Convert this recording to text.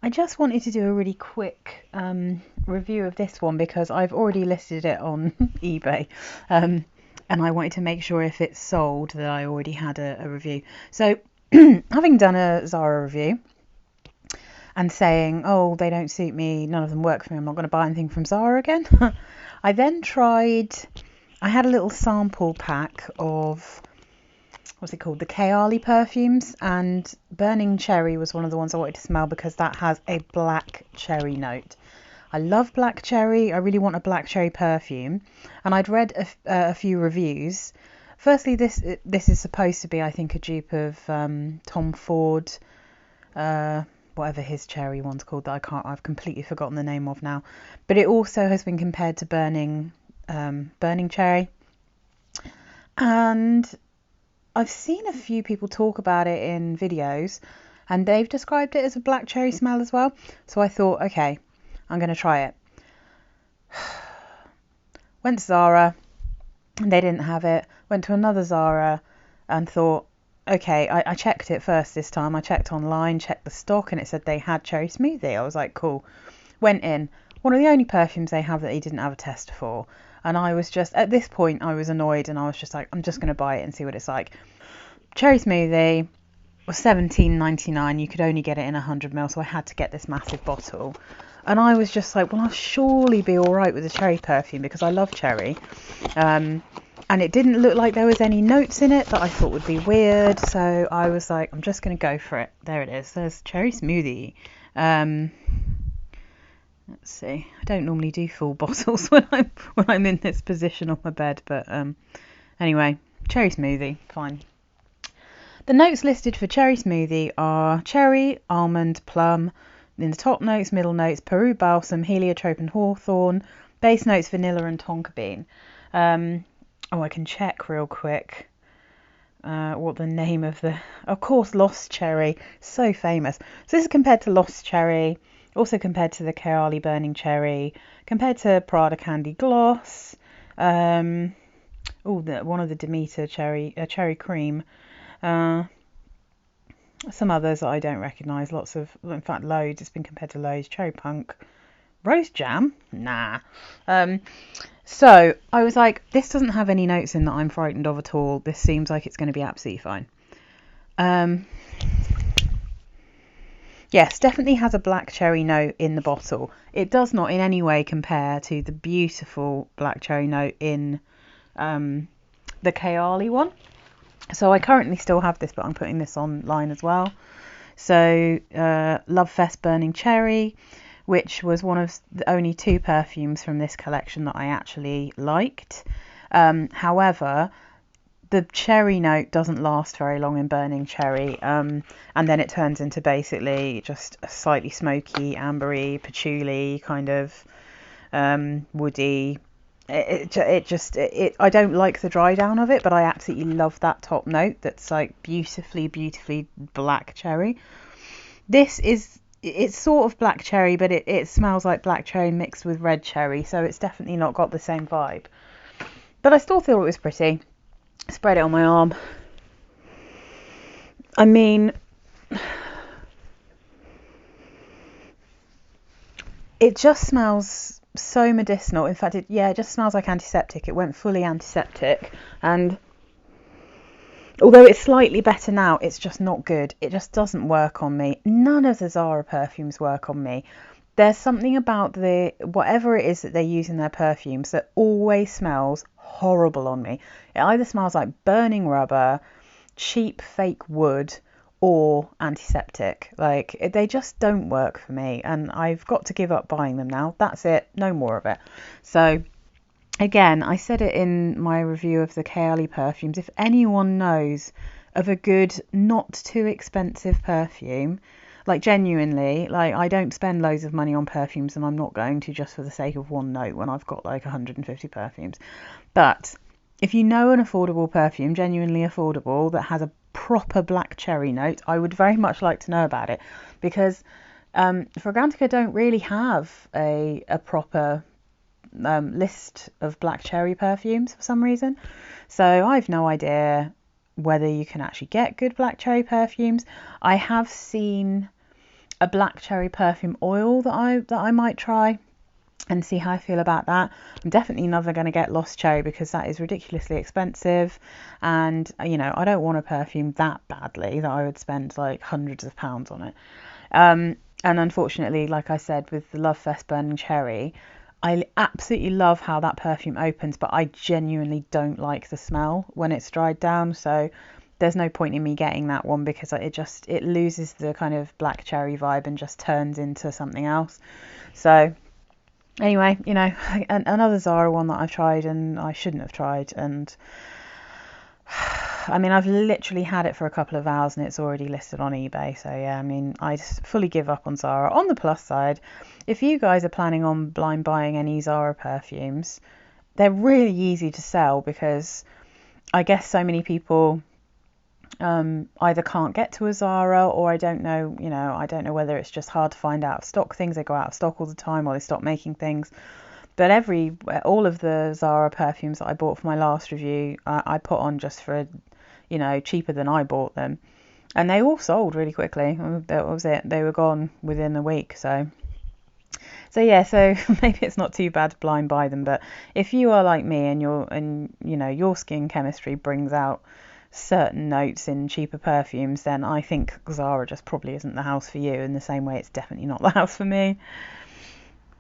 I just wanted to do a really quick review of this one because I've already listed it on eBay, um, and I wanted to make sure if it's sold that I already had a review. So, having done a Zara review and saying, oh, they don't suit me, none of them work for me, I'm not going to buy anything from Zara again, I then tried, I had a little sample pack of what's it called? The Kayali perfumes, and Burning Cherry was one of the ones I wanted to smell because that has a black cherry note. I love black cherry. I really want a black cherry perfume, and I'd read a few reviews. Firstly, this is supposed to be, I think, a dupe of Tom Ford, whatever his cherry one's called that I've completely forgotten the name of now. But it also has been compared to Burning Cherry, and I've seen a few people talk about it in videos, and they've described it as a black cherry smell as well. So I thought, okay, I'm going to try it. Went to Zara, and they didn't have it. Went to another Zara and thought, okay, I checked it first this time. I checked online, checked the stock, and it said they had Cherry Smoothie. I was like, cool. Went in. One of the only perfumes they have that he didn't have a tester for. And I was just, at this point, I was annoyed, and I was just like, I'm just going to buy it and see what it's like. Cherry Smoothie was $17.99. You could only get it in 100ml, so I had to get this massive bottle. And I was just like, well, I'll surely be all right with a cherry perfume because I love cherry. And it didn't look like there was any notes in it that I thought would be weird. So I was like, I'm just going to go for it. There it is. There's Cherry Smoothie. Let's see. I don't normally do full bottles when I'm in this position on my bed, but anyway, Cherry Smoothie, fine. The notes listed for Cherry Smoothie are cherry, almond, plum. In the top notes, middle notes, Peru balsam, heliotrope and hawthorn. Base notes, vanilla and tonka bean. I can check real quick what the name of of course, Lost Cherry, so famous. So this is compared to Lost Cherry, also compared to the Kayali Burning Cherry, compared to Prada Candy Gloss, one of the Demeter Cherry Cream, some others that I don't recognise, in fact loads, it's been compared to loads, Cherry Punk, Rose Jam, nah. So I was like, this doesn't have any notes in that I'm frightened of at all. This seems like it's going to be absolutely fine. Yes, definitely has a black cherry note in the bottle. It does not in any way compare to the beautiful black cherry note in the Kayali one. So I currently still have this, but I'm putting this online as well. So Love Fest Burning Cherry, which was one of the only two perfumes from this collection that I actually liked. However, the cherry note doesn't last very long in Burning Cherry, and then it turns into basically just a slightly smoky, ambery, patchouli kind of woody. I don't like the dry down of it, but I absolutely love that top note that's like beautifully black cherry. It's sort of black cherry, but it smells like black cherry mixed with red cherry, so it's definitely not got the same vibe. But I still thought it was pretty. Spread it on my arm. I mean, it just smells so medicinal. In fact, it just smells like antiseptic. It went fully antiseptic, and although it's slightly better now, it's just not good. It just doesn't work on me. None of the Zara perfumes work on me. There's something about whatever it is that they use in their perfumes that always smells horrible on me. It either smells like burning rubber, cheap fake wood, or antiseptic. Like, they just don't work for me, and I've got to give up buying them now. That's it. No more of it. So again, I said it in my review of the Kayali perfumes. If anyone knows of a good, not too expensive perfume, like genuinely, like I don't spend loads of money on perfumes, and I'm not going to just for the sake of one note when I've got like 150 perfumes. But if you know an affordable perfume, genuinely affordable, that has a proper black cherry note, I would very much like to know about it, because Fragrantica don't really have a proper list of black cherry perfumes for some reason. So I've no idea whether you can actually get good black cherry perfumes. I have seen a black cherry perfume oil that I might try and see how I feel about that. I'm definitely never going to get Lost Cherry because that is ridiculously expensive, and I don't want a perfume that badly that I would spend like hundreds of pounds on it. And unfortunately, like I said, with the Love Fest Burning Cherry, I absolutely love how that perfume opens, but I genuinely don't like the smell when it's dried down. So there's no point in me getting that one because it loses the kind of black cherry vibe and just turns into something else. So anyway, another Zara one that I've tried and I shouldn't have tried, and I mean, I've literally had it for a couple of hours and it's already listed on eBay. So yeah, I mean, I just fully give up on Zara. On the plus side, if you guys are planning on blind buying any Zara perfumes, they're really easy to sell because I guess so many people either can't get to a Zara, or I don't know whether it's just hard to find out of stock things. They go out of stock all the time or they stop making things. But all of the Zara perfumes that I bought for my last review, I put on just for, cheaper than I bought them. And they all sold really quickly. That was it. They were gone within a week. So yeah, so maybe it's not too bad to blind buy them. But if you are like me and your skin chemistry brings out certain notes in cheaper perfumes, then I think Zara just probably isn't the house for you, in the same way it's definitely not the house for me.